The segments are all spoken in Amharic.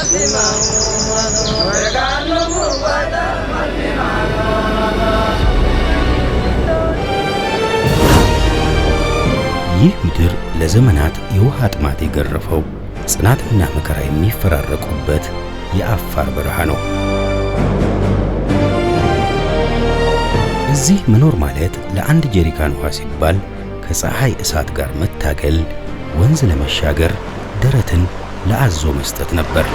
ይህ ምድር ለዘመናት የውሃ ጥማት የገረፈው ጽናትና መከራ የሚፈራረቁበት የአፋር በረሃ ነው። እዚህ መኖር ማለት ለአንድ ጀሪካን ውሃ ሲባል ከፀሐይ እሳት ጋር መታገል፣ ወንዝ ለመሻገር ደረትን ለአዞ መስጠት ነበር።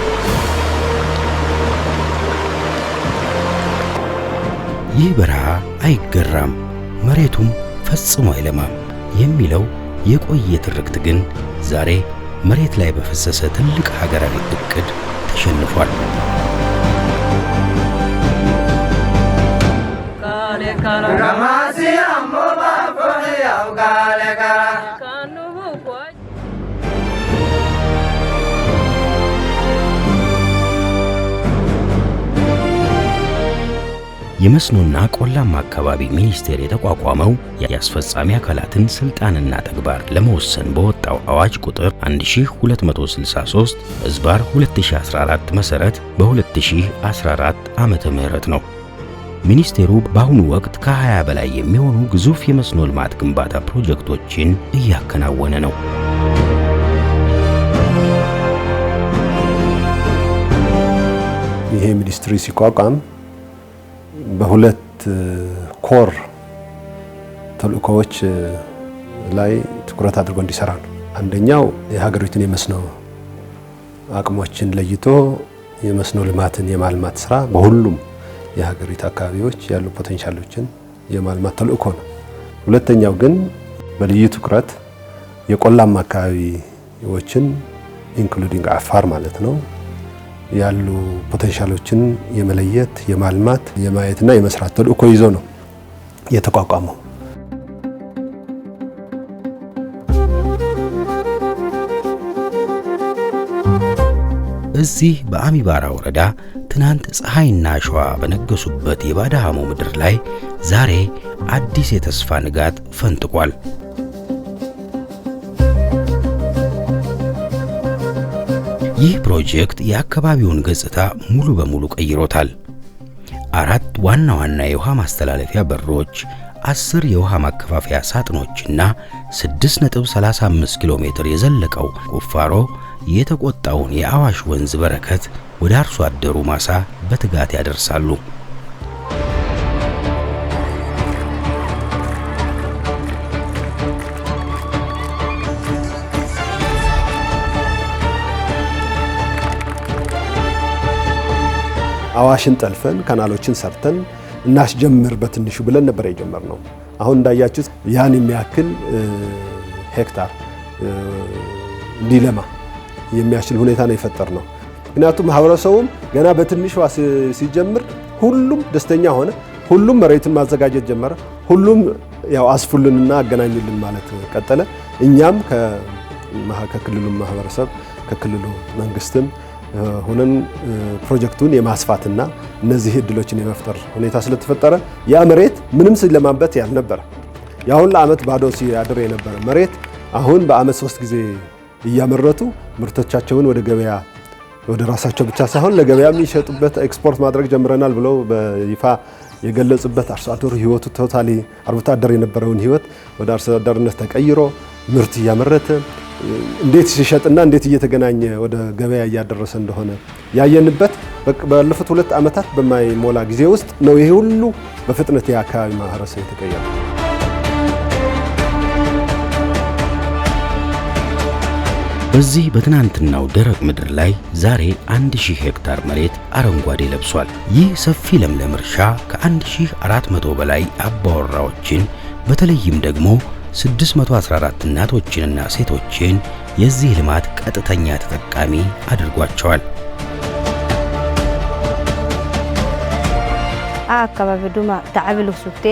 ይህ በረሃ አይገራም፣ መሬቱም ፈጽሞ አይለማም የሚለው የቆየ ትርክት ግን ዛሬ መሬት ላይ በፈሰሰ ትልቅ ሀገራዊ እቅድ ተሸንፏል። የመስኖና ቆላማ አካባቢ ሚኒስቴር የተቋቋመው የአስፈጻሚ አካላትን ስልጣንና ተግባር ለመወሰን በወጣው አዋጅ ቁጥር 1233/2014 መሰረት በ2014 ዓመተ ምህረት ነው። ሚኒስቴሩ በአሁኑ ወቅት ከ20 በላይ የሚሆኑ ግዙፍ የመስኖ ልማት ግንባታ ፕሮጀክቶችን እያከናወነ ነው። ይሄ ሚኒስትሪ ሲቋቋም በሁለት ኮር ተልእኮዎች ላይ ትኩረት አድርጎ እንዲሰራ ነው። አንደኛው የሀገሪቱን የመስኖ አቅሞችን ለይቶ የመስኖ ልማትን የማልማት ስራ በሁሉም የሀገሪቱ አካባቢዎች ያሉ ፖቴንሻሎችን የማልማት ተልእኮ ነው። ሁለተኛው ግን በልዩ ትኩረት የቆላማ አካባቢዎችን ኢንክሉዲንግ አፋር ማለት ነው ያሉ ፖቴንሻሎችን የመለየት የማልማት የማየትና የመስራት ተልእኮ ይዞ ነው የተቋቋመው። እዚህ በአሚባራ ወረዳ ትናንት ፀሐይና አሸዋ በነገሱበት የባዳሃሞ ምድር ላይ ዛሬ አዲስ የተስፋ ንጋት ፈንጥቋል። ይህ ፕሮጀክት የአካባቢውን ገጽታ ሙሉ በሙሉ ቀይሮታል። 4 ዋና ዋና የውሃ ማስተላለፊያ በሮች፣ 10 የውሃ ማከፋፈያ ሳጥኖችና 6.35 ኪሎ ሜትር የዘለቀው ቁፋሮ የተቆጣውን የአዋሽ ወንዝ በረከት ወደ አርሶ አደሩ ማሳ በትጋት ያደርሳሉ። አዋሽን ጠልፈን ካናሎችን ሰርተን እናስጀምር በትንሹ ብለን ነበር የጀመርነው። አሁን እንዳያችሁት ያን የሚያክል ሄክታር እንዲለማ የሚያስችል ሁኔታ ነው የፈጠርነው። ምክንያቱም ማህበረሰቡም ገና በትንሹ ሲጀምር ሁሉም ደስተኛ ሆነ። ሁሉም መሬቱን ማዘጋጀት ጀመረ። ሁሉም ያው አስፉልንና አገናኙልን ማለት ቀጠለ። እኛም ከክልሉ ማህበረሰብ ከክልሉ መንግስትም ሆነን ፕሮጀክቱን የማስፋትና እነዚህ እድሎችን የመፍጠር ሁኔታ ስለተፈጠረ ያ መሬት ምንም ስለማንበት ያልነበረ ያሁን ለዓመት ባዶ ሲያድር የነበረ መሬት አሁን በዓመት 3 ጊዜ እያመረቱ ምርቶቻቸውን ወደ ገበያ ወደ ራሳቸው ብቻ ሳይሆን ለገበያ የሚሸጡበት ኤክስፖርት ማድረግ ጀምረናል ብለው በይፋ የገለጹበት አርሶ አደሩ ህይወቱ ቶታሊ አርብቶ አደር የነበረውን ህይወት ወደ አርሶ አደርነት ተቀይሮ ምርት እያመረተ እንዴት ሲሸጥና እንዴት እየተገናኘ ወደ ገበያ እያደረሰ እንደሆነ ያየንበት ባለፉት 2 ዓመታት በማይሞላ ጊዜ ውስጥ ነው። ይሄ ሁሉ በፍጥነት የአካባቢ ማህበረሰብ የተቀየረ። በዚህ በትናንትናው ደረቅ ምድር ላይ ዛሬ 1000 ሄክታር መሬት አረንጓዴ ለብሷል። ይህ ሰፊ ለምለም እርሻ ከ1400 በላይ አባወራዎችን በተለይም ደግሞ 614 እናቶችንና ሴቶችን የዚህ ልማት ቀጥተኛ ተጠቃሚ አድርጓቸዋል። አካባቢ ዱማ ተዓብሉ ሱፍቴ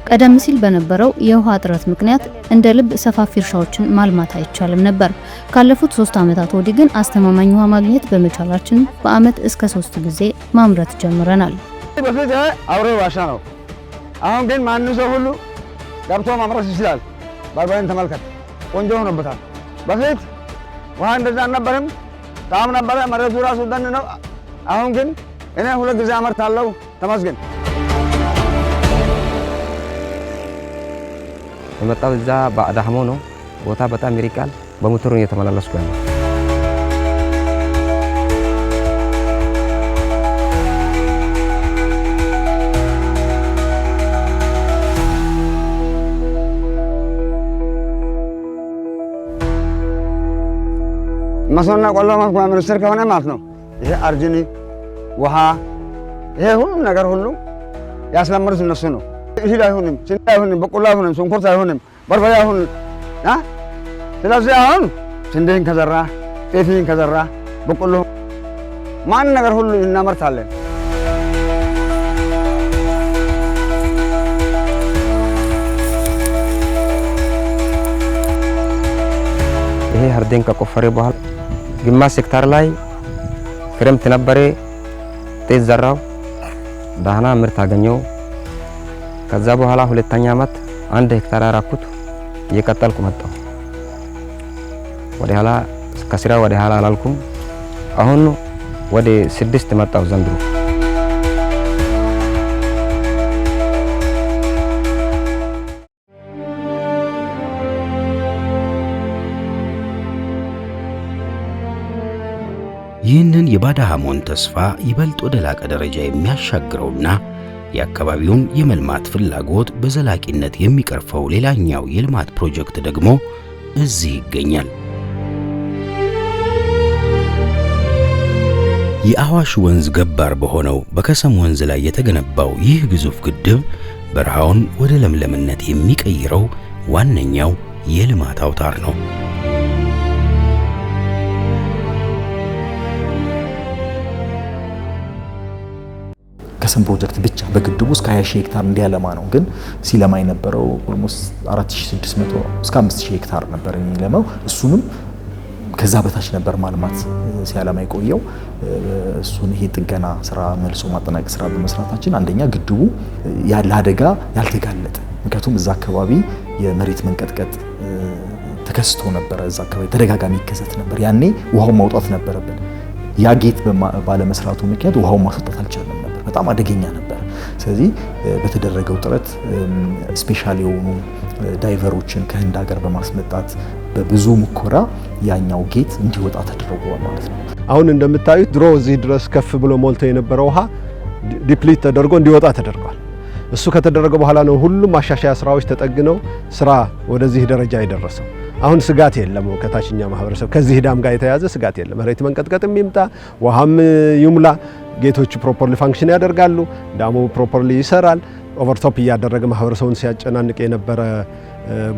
ቀደም ሲል በነበረው የውሃ እጥረት ምክንያት እንደ ልብ ሰፋፊ እርሻዎችን ማልማት አይቻልም ነበር። ካለፉት 3 ዓመታት ወዲህ ግን አስተማማኝ ውሃ ማግኘት በመቻላችን በአመት እስከ 3 ጊዜ ማምረት ጀምረናል። በፊት አውሬ ዋሻ ነው። አሁን ግን ማንም ሰው ሁሉ ገብቶ ማምረት ይችላል። ባይባይን ተመልከት፣ ቆንጆ ሆኖበታል። በፊት ውሃ እንደዛ አልነበረም። ጣም ነበር መሬቱ ራሱ ደን ነው። አሁን ግን እኔ 2 ጊዜ አመርታለሁ። ተመስገን። የመጣው እዛ በአዳህሞ ነው። ቦታ በጣም ይርቃል። በሞተሩ እየተመላለስኩ ያለው መስኖና ቆላማ ሚኒስትር ከሆነ ማለት ነው። ይሄ አርጅኒ ውሃ ይሄ ሁሉ ነገር ሁሉ ያስለመዱት እነሱ ነው። እህል አይሆንም፣ ስንዴ አይሆንም፣ በቆሎ አይሆንም፣ ሽንኩርት አይሆንም፣ በርበሬ አይሆንም። ስለዚህ አሁን ስንዴን ከዘራ ጤፍን ከዘራ በቆሎ ማን ነገር ሁሉ እናመርታለን። ይሄ ሀርዴን ከቆፈረ በኋላ ግማሽ ሄክታር ላይ ክረምት ነበረ። ጤፍ ዘራው፣ ዳህና ምርት አገኘው። ከዛ በኋላ 2ኛ ዓመት 1 ሄክታር አራኩት። እየቀጠልኩ መጣሁ። ወደ ኋላ ከስራ ወደ ኋላ አላልኩም። አሁን ወደ 6 መጣሁ ዘንድሮ። ይህንን የባዳሃሞን ተስፋ ይበልጥ ወደ ላቀ ደረጃ የሚያሻግረውና የአካባቢውን የመልማት ፍላጎት በዘላቂነት የሚቀርፈው ሌላኛው የልማት ፕሮጀክት ደግሞ እዚህ ይገኛል። የአዋሽ ወንዝ ገባር በሆነው በከሰም ወንዝ ላይ የተገነባው ይህ ግዙፍ ግድብ በረሃውን ወደ ለምለምነት የሚቀይረው ዋነኛው የልማት አውታር ነው። ከሰም ፕሮጀክት ብቻ በግድቡ እስከ 20,000 ሄክታር እንዲያለማ ነው። ግን ሲለማ የነበረው ኦልሞስት 4600 እስከ 5000 ሄክታር ነበር የሚለማው። እሱንም ከዛ በታች ነበር ማልማት ሲያለማ የቆየው። እሱን ይሄ ጥገና ስራ መልሶ ማጠናቀቅ ስራ በመስራታችን አንደኛ ግድቡ ያለ አደጋ ያልተጋለጠ፣ ምክንያቱም እዛ አካባቢ የመሬት መንቀጥቀጥ ተከስቶ ነበር። እዛ አካባቢ ተደጋጋሚ ይከሰት ነበር። ያኔ ውሃውን ማውጣት ነበረብን። ያ ጌት ባለመስራቱ ምክንያት ውሃውን ማስወጣት አልቻለም ነበር። በጣም አደገኛ ነበር። ስለዚህ በተደረገው ጥረት ስፔሻል የሆኑ ዳይቨሮችን ከህንድ ሀገር በማስመጣት በብዙ ሙከራ ያኛው ጌት እንዲወጣ ተደርጓል ማለት ነው። አሁን እንደምታዩት ድሮ እዚህ ድረስ ከፍ ብሎ ሞልቶ የነበረው ውሃ ዲፕሊት ተደርጎ እንዲወጣ ተደርጓል። እሱ ከተደረገ በኋላ ነው ሁሉም ማሻሻያ ስራዎች ተጠግነው ስራ ወደዚህ ደረጃ የደረሰው። አሁን ስጋት የለም። ከታችኛ ማህበረሰብ ከዚህ ዳም ጋር የተያዘ ስጋት የለም። መሬት መንቀጥቀጥም ይምጣ ውሃም ይሙላ ጌቶቹ ፕሮፐርሊ ፋንክሽን ያደርጋሉ። ዳሙ ፕሮፐርሊ ይሰራል። ኦቨርቶፕ እያደረገ ማህበረሰቡን ሲያጨናንቅ የነበረ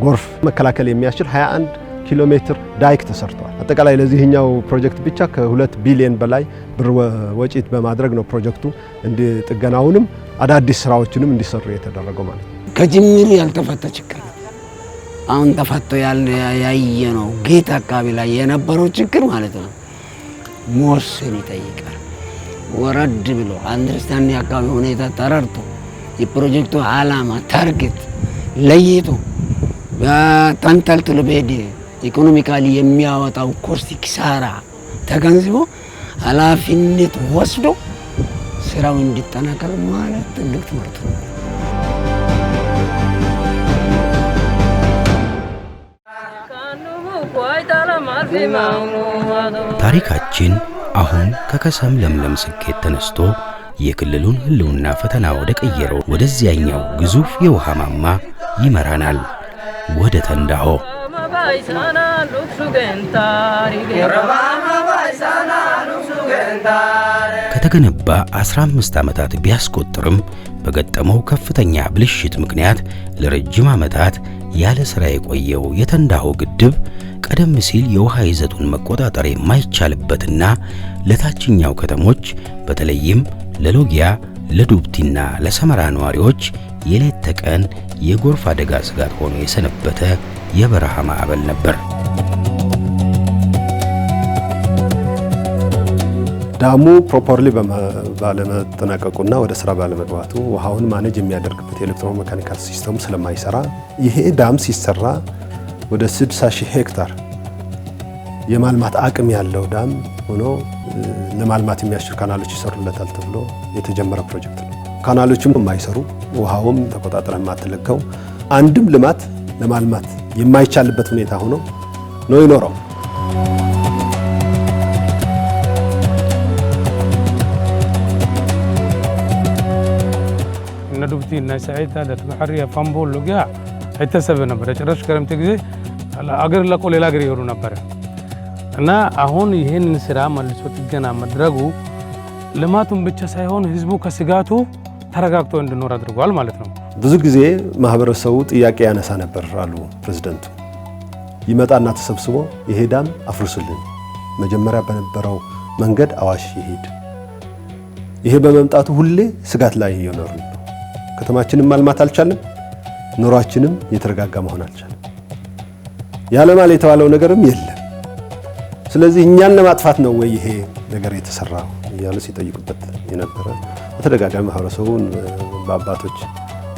ጎርፍ መከላከል የሚያስችል 21 ኪሎ ሜትር ዳይክ ተሰርቷል። አጠቃላይ ለዚህኛው ፕሮጀክት ብቻ ከ2 ቢሊዮን በላይ ብር ወጪት በማድረግ ነው ፕሮጀክቱ ጥገናውንም አዳዲስ ስራዎችንም እንዲሰሩ የተደረገው ማለት ነው። ከጅምሩ ያልተፈታ ችግር ነው። አሁን ተፈቶ ያየ ነው። ጌት አካባቢ ላይ የነበረው ችግር ማለት ነው መወሰን ይጠይቃል። ወረድ ብሎ አንደርስታንድ አካባቢ ሁኔታ ተረድቶ የፕሮጀክቱ ዓላማ ታርጌት ለይቶ በተንጠልጥሎ በሄደ ኢኮኖሚካሊ የሚያወጣው ኮስት ኪሳራ ተገንዝቦ ኃላፊነት ወስዶ ስራው እንዲጠናከር ማለት ትልቅ ትምህርት ነው። ታሪካችን አሁን ከከሰም ለምለም ስኬት ተነስቶ የክልሉን ህልውና ፈተና ወደ ቀየረው ወደዚያኛው ግዙፍ የውሃ ማማ ይመራናል፣ ወደ ተንዳሆ። ከተገነባ 15 ዓመታት ቢያስቆጥርም በገጠመው ከፍተኛ ብልሽት ምክንያት ለረጅም ዓመታት ያለ ሥራ የቆየው የተንዳሆ ግድብ ቀደም ሲል የውሃ ይዘቱን መቆጣጠር የማይቻልበትና ለታችኛው ከተሞች በተለይም ለሎጊያ፣ ለዱብቲና ለሰመራ ነዋሪዎች የሌት ተቀን የጎርፍ አደጋ ስጋት ሆኖ የሰነበተ የበረሃ ማዕበል ነበር። ዳሙ ፕሮፐርሊ ባለመጠናቀቁና ወደ ስራ ባለመግባቱ ውሃውን ማኔጅ የሚያደርግበት ኤሌክትሮሜካኒካል ሲስተሙ ስለማይሰራ ይሄ ዳም ሲሰራ ወደ 60,000 ሄክታር የማልማት አቅም ያለው ዳም ሆኖ ለማልማት የሚያስችል ካናሎች ይሰሩለታል ተብሎ የተጀመረ ፕሮጀክት ነው። ካናሎችም የማይሰሩ ውሃውም ተቆጣጥረን የማትለካው አንድም ልማት ለማልማት የማይቻልበት ሁኔታ ሆኖ ነው ይኖረው። ዱብቲ እና ሳይታ ለተመሐሪያ ፋምቦ ሎጊያ አይተሰበ ነበር። ጭራሽ ክረምት ጊዜ አገር ለቆ ሌላ አገር ይሄዱ ነበር እና አሁን ይሄን ስራ መልሶ ጥገና መድረጉ ልማቱን ብቻ ሳይሆን ህዝቡ ከስጋቱ ተረጋግቶ እንዲኖር አድርጓል ማለት ነው። ብዙ ጊዜ ማህበረሰቡ ጥያቄ ያነሳ ነበር አሉ ፕሬዝዳንቱ። ይመጣና ተሰብስቦ ይሄ ዳም አፍርሱልን፣ መጀመሪያ በነበረው መንገድ አዋሽ ይሄድ። ይሄ በመምጣቱ ሁሌ ስጋት ላይ እየኖሩ ነው። ከተማችንን ማልማት አልቻለም፣ ኑሯችንም የተረጋጋ መሆን አልቻለም። ያለማል የተባለው ነገርም የለም። ስለዚህ እኛን ለማጥፋት ነው ወይ ይሄ ነገር የተሰራው እያሉ ሲጠይቁበት የነበረ በተደጋጋሚ ማህበረሰቡን በአባቶች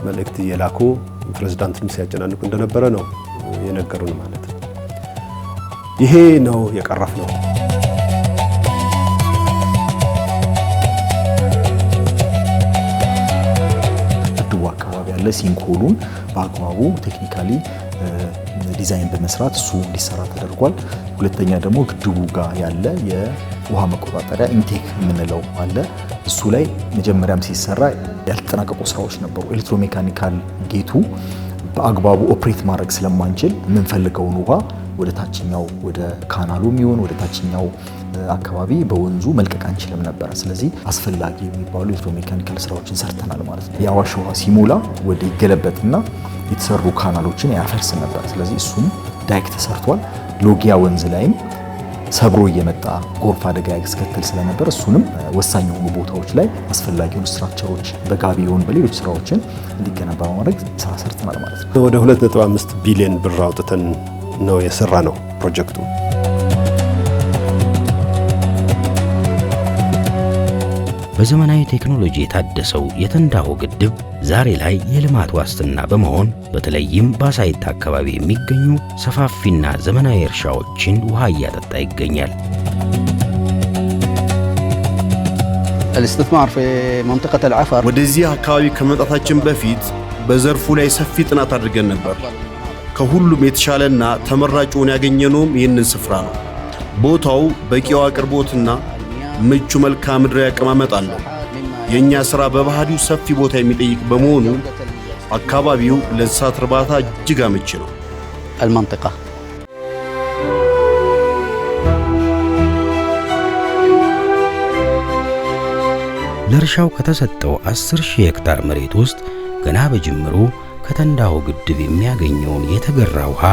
መልእክት እየላኩ ፕሬዝዳንቱን ሲያጨናንቁ እንደነበረ ነው የነገሩን ማለት ነው። ይሄ ነው የቀረፍ ነው። ሲንኮሉን በአግባቡ ቴክኒካሊ ዲዛይን በመስራት እሱ እንዲሰራ ተደርጓል። ሁለተኛ ደግሞ ግድቡ ጋር ያለ የውሃ መቆጣጠሪያ ኢንቴክ የምንለው አለ። እሱ ላይ መጀመሪያም ሲሰራ ያልተጠናቀቁ ስራዎች ነበሩ። ኤሌክትሮሜካኒካል ጌቱ በአግባቡ ኦፕሬት ማድረግ ስለማንችል የምንፈልገውን ውሃ ወደ ታችኛው ወደ ካናሉ የሚሆን ወደ ታችኛው አካባቢ በወንዙ መልቀቅ አንችልም ነበር። ስለዚህ አስፈላጊ የሚባሉ ኤሌክትሮሜካኒካል ስራዎችን ሰርተናል ማለት ነው። የአዋሽ ውሃ ሲሞላ ወደ ይገለበትና የተሰሩ ካናሎችን ያፈርስ ነበር። ስለዚህ እሱም ዳይክ ተሰርቷል። ሎጊያ ወንዝ ላይም ሰብሮ እየመጣ ጎርፍ አደጋ ያስከትል ስለነበር እሱንም ወሳኝ የሆኑ ቦታዎች ላይ አስፈላጊውን ስትራክቸሮች በጋቢውን በሌሎች ስራዎችን እንዲገነባ በማድረግ ስራ ሰርተናል ማለት ነው። ወደ 2.5 ቢሊዮን ብር አውጥተን ነው የሰራ ነው ፕሮጀክቱ። በዘመናዊ ቴክኖሎጂ የታደሰው የተንዳሆ ግድብ ዛሬ ላይ የልማት ዋስትና በመሆን በተለይም በአሳይታ አካባቢ የሚገኙ ሰፋፊና ዘመናዊ እርሻዎችን ውሃ እያጠጣ ይገኛል። الاستثمار في منطقة العفر ወደዚህ አካባቢ ከመጣታችን በፊት በዘርፉ ላይ ሰፊ ጥናት አድርገን ነበር። ከሁሉም የተሻለና ተመራጭውን ያገኘነውም ይህንን ስፍራ ነው። ቦታው በቂው አቅርቦትና ምቹ መልክዓ ምድራዊ አቀማመጥ አለው። የኛ ስራ በባህሪው ሰፊ ቦታ የሚጠይቅ በመሆኑ አካባቢው ለእንስሳት እርባታ እጅግ አመቺ ነው። المنطقة ለእርሻው ከተሰጠው 10,000 ሄክታር መሬት ውስጥ ገና በጅምሩ ከተንዳሆ ግድብ የሚያገኘውን የተገራ ውሃ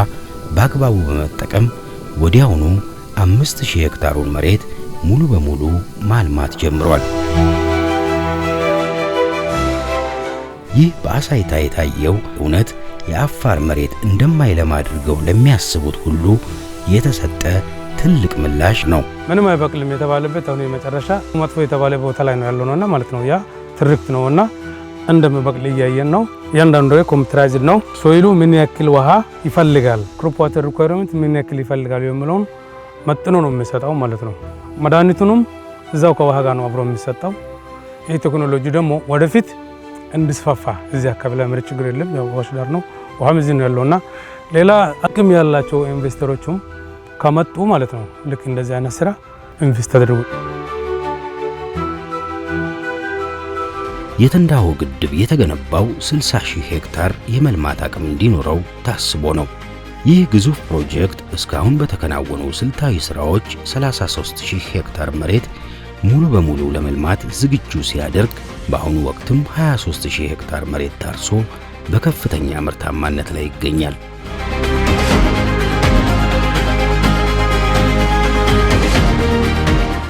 በአግባቡ በመጠቀም ወዲያውኑ 5,000 ሄክታሩን መሬት ሙሉ በሙሉ ማልማት ጀምሯል። ይህ በአሳይታ የታየው እውነት የአፋር መሬት እንደማይለማ አድርገው ለሚያስቡት ሁሉ የተሰጠ ትልቅ ምላሽ ነው። ምንም አይበቅልም የተባለበት አሁን የመጨረሻ መጥፎ የተባለ ቦታ ላይ ነው ያለውና ማለት ነው። ያ ትርክት ነውና እንደምበቅል እያየን ነው። ያንዳንዱ ኮምፒውተራይዝድ ነው። ሶይሉ ምን ያክል ውሃ ይፈልጋል፣ ክሮፕ ዋተር ሪኳየርመንት ምን ያክል ይፈልጋል የሚለውን መጥኖ ነው የሚሰጠው ማለት ነው። መድኃኒቱንም እዛው ከውሃ ጋር ነው አብሮ የሚሰጠው። ይህ ቴክኖሎጂ ደግሞ ወደፊት እንዲስፋፋ እዚህ አካባቢ ላይ ምንም ችግር የለም። ያው ዋሽ ዳር ነው ውሃም እዚህ ነው ያለውና ሌላ አቅም ያላቸው ኢንቨስተሮችም ከመጡ ማለት ነው ልክ እንደዚህ አይነት ስራ ኢንቨስት አድርጉ። የተንዳሆ ግድብ የተገነባው 60,000 ሄክታር የመልማት አቅም እንዲኖረው ታስቦ ነው። ይህ ግዙፍ ፕሮጀክት እስካሁን በተከናወኑ ስልታዊ ስራዎች 33,000 ሄክታር መሬት ሙሉ በሙሉ ለመልማት ዝግጁ ሲያደርግ በአሁኑ ወቅትም 23,000 ሄክታር መሬት ታርሶ በከፍተኛ ምርታማነት ላይ ይገኛል።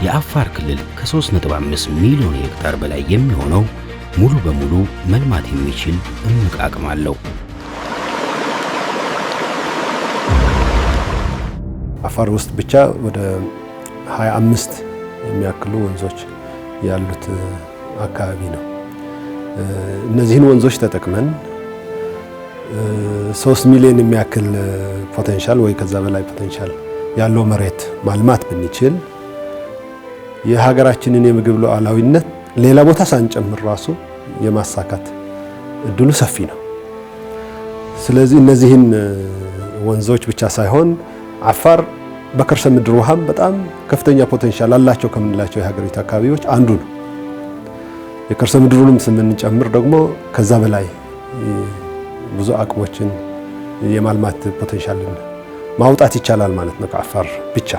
የአፋር ክልል ከ3.5 ሚሊዮን ሄክታር በላይ የሚሆነው ሙሉ በሙሉ መልማት የሚችል እምቅ አቅም አለው። አፋር ውስጥ ብቻ ወደ 25 የሚያክሉ ወንዞች ያሉት አካባቢ ነው። እነዚህን ወንዞች ተጠቅመን 3 ሚሊዮን የሚያክል ፖቴንሻል ወይ ከዛ በላይ ፖቴንሻል ያለው መሬት ማልማት ብንችል የሀገራችንን የምግብ ሉዓላዊነት ሌላ ቦታ ሳንጨምር ራሱ የማሳካት እድሉ ሰፊ ነው። ስለዚህ እነዚህን ወንዞች ብቻ ሳይሆን አፋር በከርሰ ምድር ውሃም በጣም ከፍተኛ ፖቴንሻል አላቸው ከምንላቸው የሀገሪቱ አካባቢዎች አንዱ ነው። የከርሰ ምድሩንም ስንጨምር ደግሞ ከዛ በላይ ብዙ አቅሞችን የማልማት ፖቴንሻልን ማውጣት ይቻላል ማለት ነው ከአፋር ብቻ።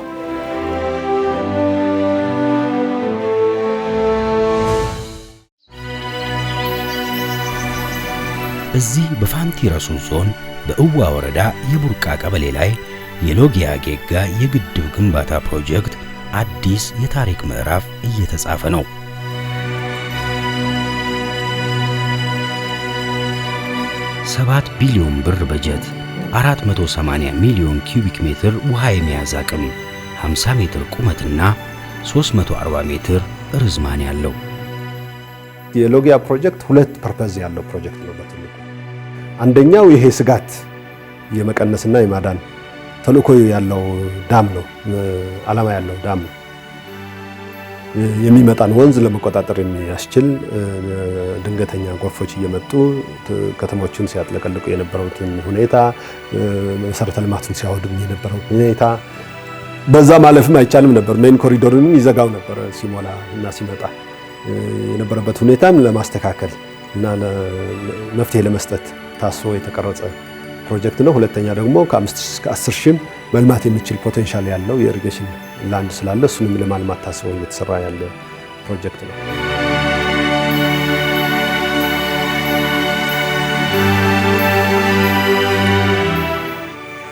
እዚህ በፋንቲ ረሱ ዞን በእዋ ወረዳ የቡርቃ ቀበሌ ላይ የሎጊያ ጌጋ የግድብ ግንባታ ፕሮጀክት አዲስ የታሪክ ምዕራፍ እየተጻፈ ነው። 7 ቢሊዮን ብር በጀት፣ 480 ሚሊዮን ኪዩቢክ ሜትር ውሃ የመያዝ አቅም፣ 50 ሜትር ቁመትና 340 ሜትር ርዝማን ያለው የሎጊያ ፕሮጀክት ሁለት ፐርፐዝ ያለው ፕሮጀክት ነው በትልቁ። አንደኛው ይሄ ስጋት የመቀነስና የማዳን ተልእኮ ያለው ዳም ነው፣ ዓላማ ያለው ዳም ነው። የሚመጣን ወንዝ ለመቆጣጠር የሚያስችል ድንገተኛ ጎርፎች እየመጡ ከተሞችን ሲያጥለቀልቁ የነበረውን ሁኔታ፣ መሰረተ ልማቱን ሲያወድም የነበረው ሁኔታ በዛ ማለፍም አይቻልም ነበር። ሜን ኮሪዶርን ይዘጋው ነበር ሲሞላ እና ሲመጣ የነበረበት ሁኔታም ለማስተካከል እና መፍትሄ ለመስጠት ታስቦ የተቀረጸ ፕሮጀክት ነው። ሁለተኛ ደግሞ ከ5 እስከ 10 ሺህ መልማት የሚችል ፖቴንሻል ያለው የኢሪጌሽን ላንድ ስላለ እሱንም ለማልማት ታስቦ እየተሰራ ያለ ፕሮጀክት ነው።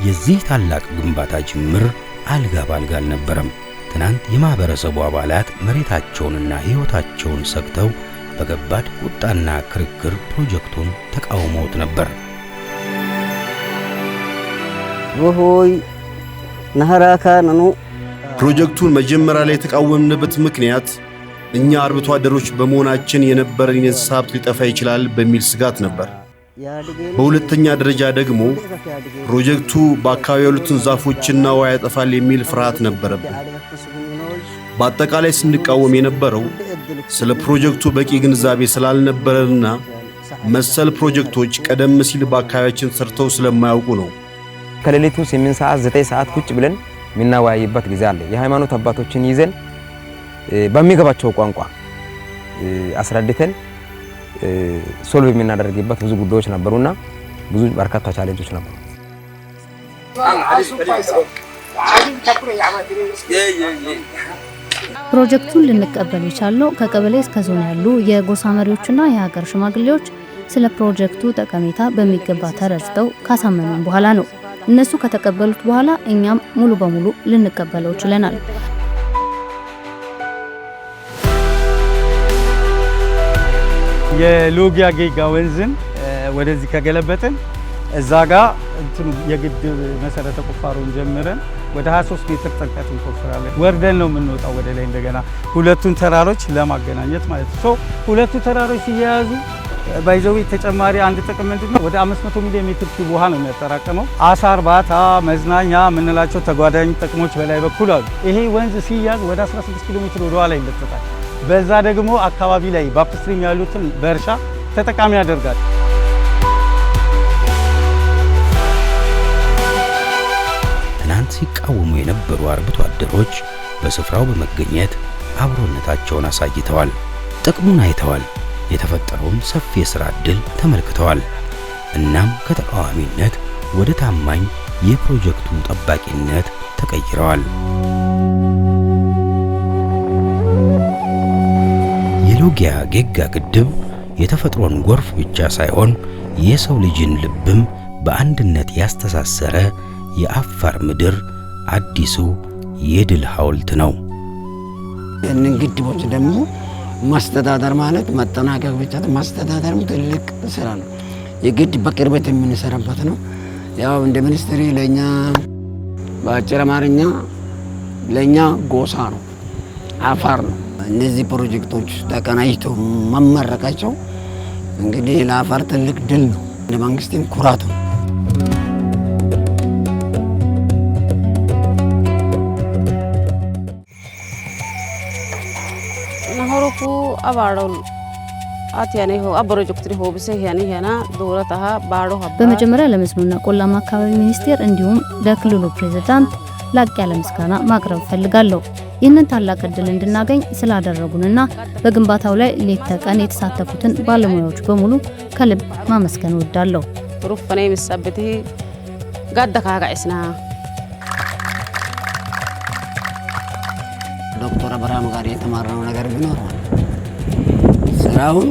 የዚህ ታላቅ ግንባታ ጅምር አልጋ ባልጋ አልነበረም። ትናንት የማህበረሰቡ አባላት መሬታቸውንና ሕይወታቸውን ሰግተው በገባድ ቁጣና ክርክር ፕሮጀክቱን ተቃውመውት ነበር። ወሆይ ነህራካ ነኑ ፕሮጀክቱን መጀመሪያ ላይ የተቃወምንበት ምክንያት እኛ አርብቶ አደሮች በመሆናችን የነበረን የእንስሳ ሀብት ሊጠፋ ይችላል በሚል ስጋት ነበር። በሁለተኛ ደረጃ ደግሞ ፕሮጀክቱ በአካባቢው ያሉትን ዛፎችና ውሃ ያጠፋል የሚል ፍርሃት ነበረብን። በአጠቃላይ ስንቃወም የነበረው ስለ ፕሮጀክቱ በቂ ግንዛቤ ስላልነበረንና መሰል ፕሮጀክቶች ቀደም ሲል በአካባቢያችን ሰርተው ስለማያውቁ ነው። ከሌሊቱ 8 ሰዓት 9 ሰዓት ቁጭ ብለን የምናወያይበት ጊዜ አለ። የሃይማኖት አባቶችን ይዘን በሚገባቸው ቋንቋ አስረድተን ሶልቭ የምናደርግበት ብዙ ጉዳዮች ነበሩና ብዙ በርካታ ቻሌንጆች ነበሩ። ፕሮጀክቱን ልንቀበል የቻልነው ከቀበሌ እስከ ዞን ያሉ የጎሳ መሪዎችና የሀገር ሽማግሌዎች ስለ ፕሮጀክቱ ጠቀሜታ በሚገባ ተረድተው ካሳመኑን በኋላ ነው። እነሱ ከተቀበሉት በኋላ እኛም ሙሉ በሙሉ ልንቀበለው ችለናል። የሎጊያ ጌጋ ወንዝን ወደዚህ ከገለበጥን እዛ ጋር እንትኑ የግድብ መሰረተ ቁፋሮን ጀምረን ወደ 23 ሜትር ጥልቀት እንቆፍራለን። ወርደን ነው የምንወጣው ወደ ላይ እንደገና ሁለቱን ተራሮች ለማገናኘት ማለት ነው። ሁለቱ ተራሮች ሲያያዙ ባይዘው ተጨማሪ አንድ ጥቅም ምንድነው? ወደ 500 ሚሊዮን ሜትር ኪዩብ ውሃ ነው የሚያጠራቅመው። አሳ እርባታ፣ መዝናኛ የምንላቸው ተጓዳኝ ጥቅሞች በላይ በኩል አሉ። ይሄ ወንዝ ሲያዝ ወደ 16 ኪሎ ሜትር ወደ ኋላ ይለጠጣል። በዛ ደግሞ አካባቢ ላይ በአፕስትሪም ያሉትን በእርሻ ተጠቃሚ ያደርጋል። ትናንት ሲቃወሙ የነበሩ አርብቶ አደሮች በስፍራው በመገኘት አብሮነታቸውን አሳይተዋል። ጥቅሙን አይተዋል። የተፈጠረውን ሰፊ የሥራ ዕድል ተመልክተዋል። እናም ከተቃዋሚነት ወደ ታማኝ የፕሮጀክቱ ጠባቂነት ተቀይረዋል። የሎጊያ ጌጋ ግድብ የተፈጥሮን ጎርፍ ብቻ ሳይሆን የሰው ልጅን ልብም በአንድነት ያስተሳሰረ የአፋር ምድር አዲሱ የድል ሐውልት ነው። እነዚህ ግድቦች ደግሞ ማስተዳደር ማለት ማጠናቀቅ ብቻ ማስተዳደርም ትልቅ ስራ ነው። የግድ በቅርበት የምንሰራበት ነው። ያው እንደ ሚኒስትሪ ለኛ በአጭር አማርኛ ለኛ ጎሳ ነው፣ አፋር ነው። እነዚህ ፕሮጀክቶች ተቀናጅተው መመረቃቸው እንግዲህ ለአፋር ትልቅ ድል ነው፣ ለመንግስትም ኩራት ነው። نهاركو أبارول أتياني هو أبرو جكتري هو بس يعني هنا دورتها بارو هبا በመጀመሪያ ለመስኖና ቆላማ አካባቢ ሚኒስቴር እንዲሁም ለክልሉ ፕሬዝዳንት ላቅ ያለ ምስጋና ማቅረብ ፈልጋለሁ። ይህንን ታላቅ እድል እንድናገኝ ስላደረጉንና በግንባታው ላይ ሌት ተቀን የተሳተፉትን ባለሙያዎች በሙሉ ከልብ ማመስገን እወዳለሁ። ሩፈኔ መስበቴ ጋደካ ጋይስና ዶክተር አብርሃም ጋር የተማርነው ነገር ቢኖር ስራውን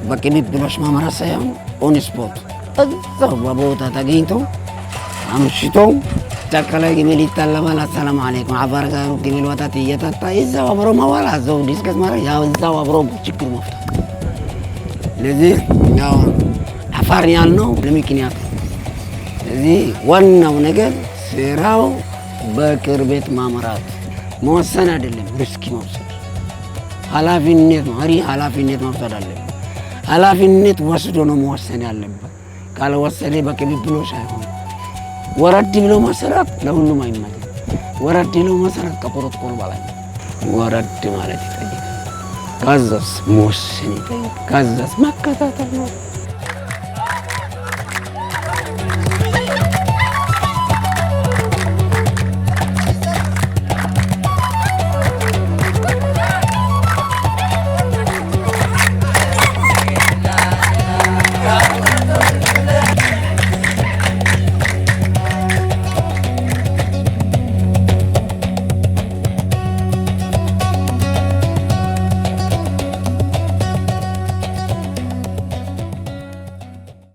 በቅንብሎሽ መምራት ሳይሆን ኦን ስፖት እዛው በቦታ ተገኝቶ አምሽቶ ጫካላይ ግመል ይታለባል። አሰላሙ አለይኩም አፋር ጋር ግመል ወጣት እየጠጣ እዛው አብሮ መዋል እዛው ዲስከስ ማድረግ ያው እዛው አብሮ ችግር መፍታት። ለዚህ ያው አፋር ያልነው ለምክንያት ለዚህ ዋናው ነገር ስራው በቅርበት ማምራት መወሰን አይደለም፣ ሪስክ መውሰድ ኃላፊነት መሪ ኃላፊነት መውሰድ አለበት። ኃላፊነት ወስዶ ነው መወሰን ያለበት። ካልወሰደ በቅንብሎሽ አይሆንም። ወረድ ብሎ መሰራት ለሁሉም አይመጣም። ወረድ ብሎ መሰራት ከፕሮቶኮል በላይ ወረድ ማለት ይጠይቃል። ከዛስ መወሰን ይጠይቃል። ከዛስ መከታተል ነው።